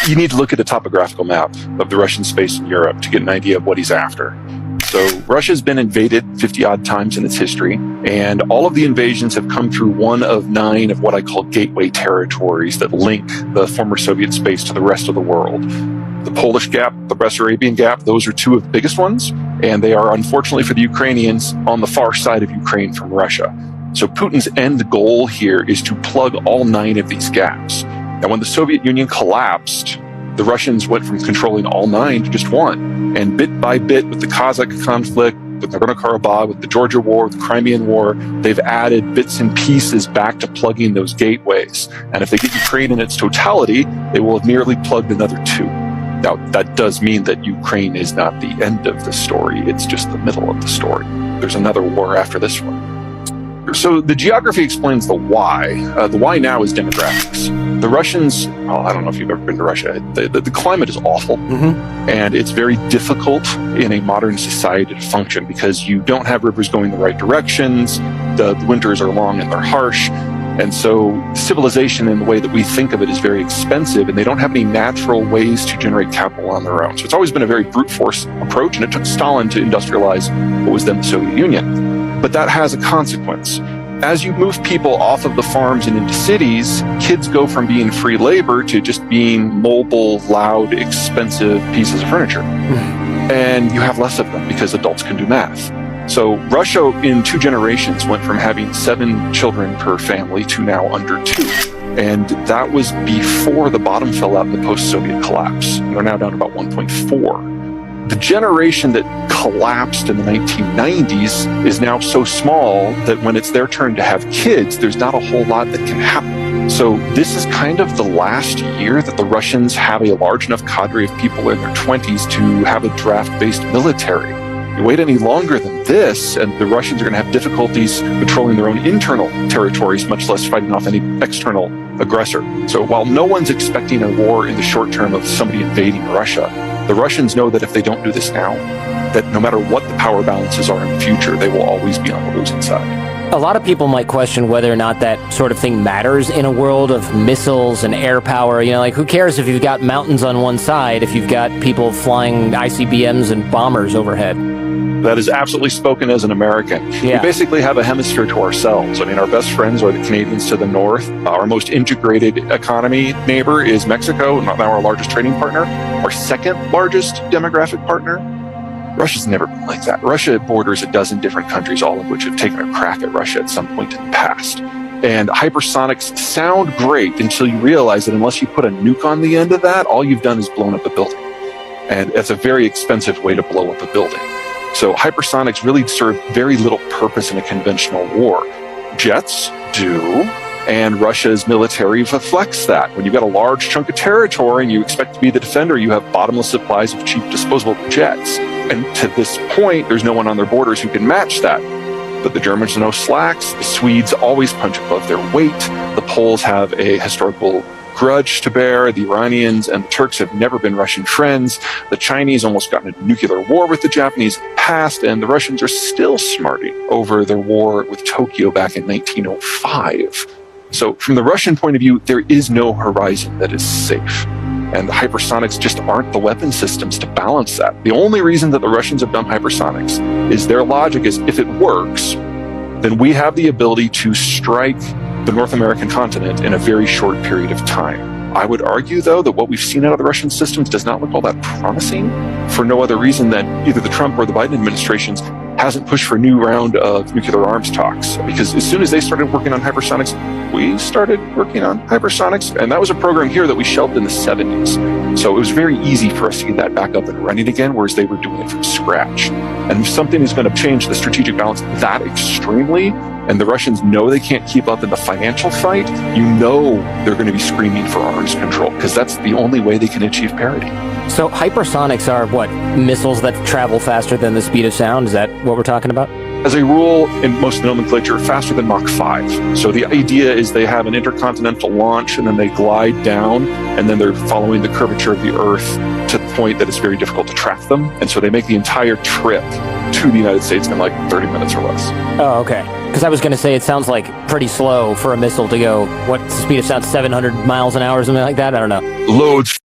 You need to look at a topographical map of the Russian space in Europe to get an idea of what he's after. So Russia's been invaded 50-odd times in its history, and all of the invasions have come through one of 9 of what I call gateway territories that link the former Soviet space to the rest of the world. The Polish Gap, the Bessarabian Gap, those are 2 of the biggest ones, and they are, unfortunately for the Ukrainians, on the far side of Ukraine from Russia. So Putin's end goal here is to plug all 9 of these gaps. Now, when the Soviet Union collapsed, the Russians went from controlling all 9 to just 1. And bit by bit, with the Kazakh conflict, with Nagorno-Karabakh, with the Georgia War, with the Crimean War, they've added bits and pieces back to plugging those gateways. And if they get Ukraine in its totality, they will have nearly plugged another 2. Now, that does mean that Ukraine is not the end of the story. It's just the middle of the story. There's another war after this one. So the geography explains the why. The why now is demographics. The Russians, well, I don't know if you've ever been to Russia, the climate is awful, and it's very difficult in a modern society to function because you don't have rivers going the right directions, the winters are long and they're harsh, and so civilization in the way that we think of it is very expensive, and they don't have any natural ways to generate capital on their own. So it's always been a very brute force approach, and it took Stalin to industrialize what was then the Soviet Union. But that has a consequence. As you move people off of the farms and into cities, kids go from being free labor to just being mobile, loud, expensive pieces of furniture. And you have less of them because adults can do math. So Russia in 2 generations went from having 7 children per family to now under 2. And that was before the bottom fell out in the post-Soviet collapse. We're now down to about 1.4. The generation that collapsed in the 1990s is now so small that when it's their turn to have kids, there's not a whole lot that can happen. So this is kind of the last year that the Russians have a large enough cadre of people in their 20s to have a draft-based military. You wait any longer than this, and the Russians are going to have difficulties patrolling their own internal territories, much less fighting off any external aggressor. So while no one's expecting a war in the short term of somebody invading Russia, the Russians know that if they don't do this now, that no matter what the power balances are in the future, they will always be on the losing side. A lot of people might question whether or not that sort of thing matters in a world of missiles and air power. You know, like, who cares if you've got mountains on one side if you've got people flying ICBMs and bombers overhead? That is absolutely spoken as an American. Yeah. We basically have a hemisphere to ourselves. I mean, our best friends are the Canadians to the north. Our most integrated economy neighbor is Mexico, now our largest trading partner. Our second largest demographic partner, Russia's never been like that. Russia borders a dozen different countries, all of which have taken a crack at Russia at some point in the past. And hypersonics sound great until you realize that unless you put a nuke on the end of that, all you've done is blown up a building. And it's a very expensive way to blow up a building. So hypersonics really serve very little purpose in a conventional war. Jets do, and Russia's military reflects that. When you've got a large chunk of territory and you expect to be the defender, you have bottomless supplies of cheap disposable jets. And to this point, there's no one on their borders who can match that. But the Germans are no slacks. The Swedes always punch above their weight. The Poles have a historical grudge to bear. The Iranians and the Turks have never been Russian friends. The Chinese almost got into nuclear war with the Japanese past, and the Russians are still smarting over their war with Tokyo back in 1905. So from the Russian point of view, there is no horizon that is safe. And the hypersonics just aren't the weapon systems to balance that. The only reason that the Russians have done hypersonics is their logic is if it works, then we have the ability to strike the North American continent in a very short period of time. I would argue, though, that what we've seen out of the Russian systems does not look all that promising for no other reason than either the Trump or the Biden administrations hasn't pushed for a new round of nuclear arms talks. Because as soon as they started working on hypersonics, we started working on hypersonics. And that was a program here that we shelved in the 70s. So it was very easy for us to get that back up and running again, whereas they were doing it from scratch. And if something is going to change the strategic balance that extremely, and the Russians know they can't keep up in the financial fight, you know they're going to be screaming for arms control, because that's the only way they can achieve parity. So hypersonics are what? Missiles that travel faster than the speed of sound? Is that what we're talking about? As a rule, in most nomenclature, faster than Mach 5. So the idea is they have an intercontinental launch, and then they glide down, and then they're following the curvature of the Earth to the point that it's very difficult to track them. And so they make the entire trip to the United States in like 30 minutes or less. Oh, okay. Because I was going to say, it sounds like pretty slow for a missile to go, what's the speed of sound, 700 miles an hour or something like that? I don't know. Loads